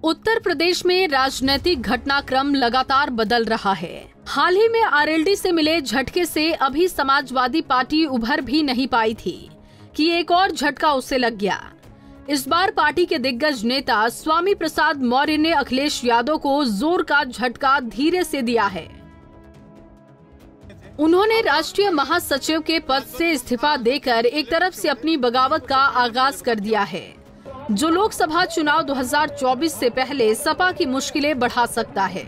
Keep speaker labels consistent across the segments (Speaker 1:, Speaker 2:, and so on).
Speaker 1: उत्तर प्रदेश में राजनीतिक घटनाक्रम लगातार बदल रहा है। हाल ही में आरएलडी से मिले झटके से अभी समाजवादी पार्टी उभर भी नहीं पाई थी कि एक और झटका उसे लग गया। इस बार पार्टी के दिग्गज नेता स्वामी प्रसाद मौर्य ने अखिलेश यादव को जोर का झटका धीरे से दिया है। उन्होंने राष्ट्रीय महासचिव के पद से इस्तीफा देकर एक तरफ से अपनी बगावत का आगाज कर दिया है, जो लोकसभा चुनाव 2024 से पहले सपा की मुश्किलें बढ़ा सकता है।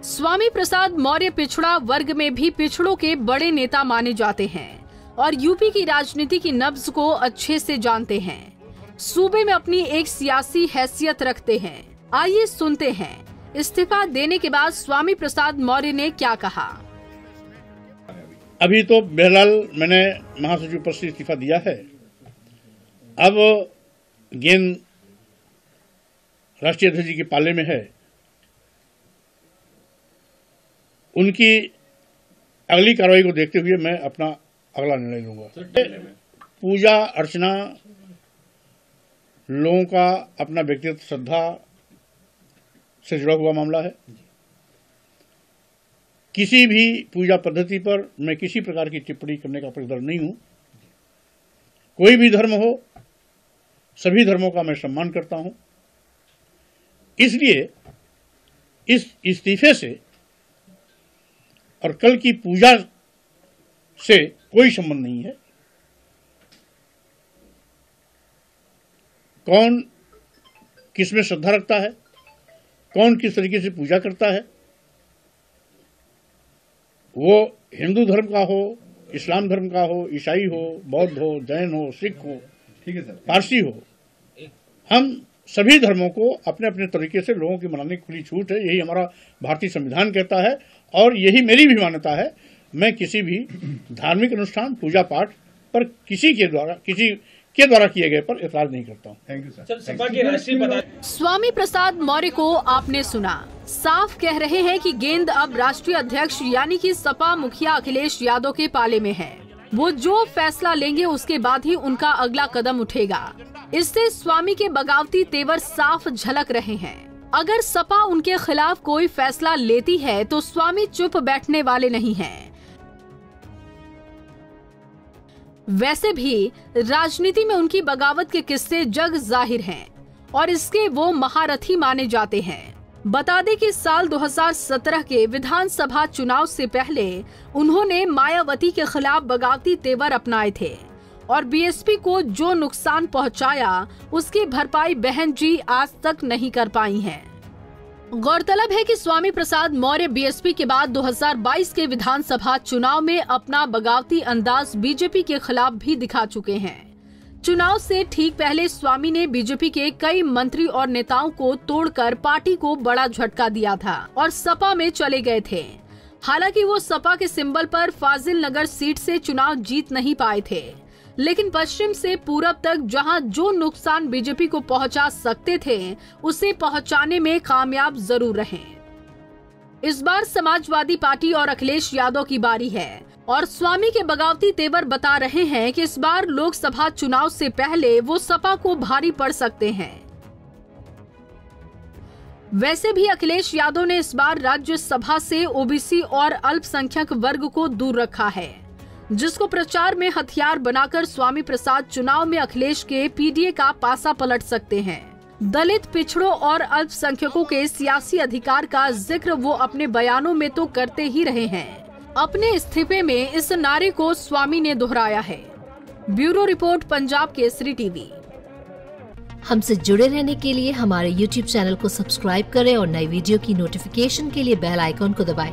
Speaker 1: स्वामी प्रसाद मौर्य पिछड़ा वर्ग में भी पिछड़ों के बड़े नेता माने जाते हैं और यूपी की राजनीति की नब्ज को अच्छे से जानते हैं। सूबे में अपनी एक सियासी हैसियत रखते हैं। आइए सुनते हैं इस्तीफा देने के बाद स्वामी प्रसाद मौर्य ने क्या कहा।
Speaker 2: अभी तो बहरहाल मैंने महासचिव पद से इस्तीफा दिया है। अब गेंद राष्ट्रीय अध्यक्ष जी के पाले में है। उनकी अगली कार्रवाई को देखते हुए मैं अपना अगला निर्णय लूंगा। पूजा अर्चना लोगों का अपना व्यक्तिगत श्रद्धा से जुड़ा हुआ मामला है। किसी भी पूजा पद्धति पर मैं किसी प्रकार की टिप्पणी करने का प्रदर्श नहीं हूं। कोई भी धर्म हो, सभी धर्मों का मैं सम्मान करता हूं। इसलिए इस इस्तीफे से और कल की पूजा से कोई संबंध नहीं है। कौन किस में श्रद्धा रखता है, कौन किस तरीके से पूजा करता है, वो हिंदू धर्म का हो, इस्लाम धर्म का हो, ईसाई हो, बौद्ध हो, जैन हो, सिख हो, ठीक है सर, पारसी हो, हम सभी धर्मों को अपने अपने तरीके से लोगों की मनाने की खुली छूट है। यही हमारा भारतीय संविधान कहता है और यही मेरी भी मान्यता है। मैं किसी भी धार्मिक अनुष्ठान, पूजा पाठ पर किसी के द्वारा किए गए पर एतराज नहीं करता हूँ। Thank you sir.
Speaker 1: Swami Prasad Maurya को आपने सुना, साफ कह रहे हैं कि गेंद अब राष्ट्रीय अध्यक्ष यानी कि सपा मुखिया अखिलेश यादव के पाले में है। वो जो फैसला लेंगे उसके बाद ही उनका अगला कदम उठेगा। इससे स्वामी के बगावती तेवर साफ झलक रहे हैं। अगर सपा उनके खिलाफ कोई फैसला लेती है तो स्वामी चुप बैठने वाले नहीं हैं। वैसे भी राजनीति में उनकी बगावत के किस्से जग जाहिर हैं और इसके वो महारथी माने जाते हैं। बता दें कि साल 2017 के विधानसभा चुनाव से पहले उन्होंने मायावती के खिलाफ बगावती तेवर अपनाए थे और बीएसपी को जो नुकसान पहुंचाया उसकी भरपाई बहन जी आज तक नहीं कर पाई हैं। गौरतलब है कि स्वामी प्रसाद मौर्य बीएसपी के बाद 2022 के विधानसभा चुनाव में अपना बगावती अंदाज बीजेपी के खिलाफ भी दिखा चुके हैं। चुनाव से ठीक पहले स्वामी ने बीजेपी के कई मंत्री और नेताओं को तोड़कर पार्टी को बड़ा झटका दिया था और सपा में चले गए थे। हालांकि वो सपा के सिंबल पर फाजिल नगर सीट से चुनाव जीत नहीं पाए थे, लेकिन पश्चिम से पूरब तक जहां जो नुकसान बीजेपी को पहुंचा सकते थे उसे पहुंचाने में कामयाब जरूर रहे। इस बार समाजवादी पार्टी और अखिलेश यादव की बारी है और स्वामी के बगावती तेवर बता रहे हैं कि इस बार लोकसभा चुनाव से पहले वो सपा को भारी पड़ सकते हैं। वैसे भी अखिलेश यादव ने इस बार राज्यसभा से ओबीसी और अल्पसंख्यक वर्ग को दूर रखा है, जिसको प्रचार में हथियार बनाकर स्वामी प्रसाद चुनाव में अखिलेश के पीडीए का पासा पलट सकते हैं। दलित, पिछड़ों और अल्पसंख्यकों के सियासी अधिकार का जिक्र वो अपने बयानों में तो करते ही रहे हैं। अपने इस्तीफे में इस नारे को स्वामी ने दोहराया है। Bureau report, Punjab Kesari TV.
Speaker 3: हमसे जुड़े रहने के लिए हमारे YouTube चैनल को सब्सक्राइब करें और नई वीडियो की नोटिफिकेशन के लिए बेल आइकॉन को दबाएं।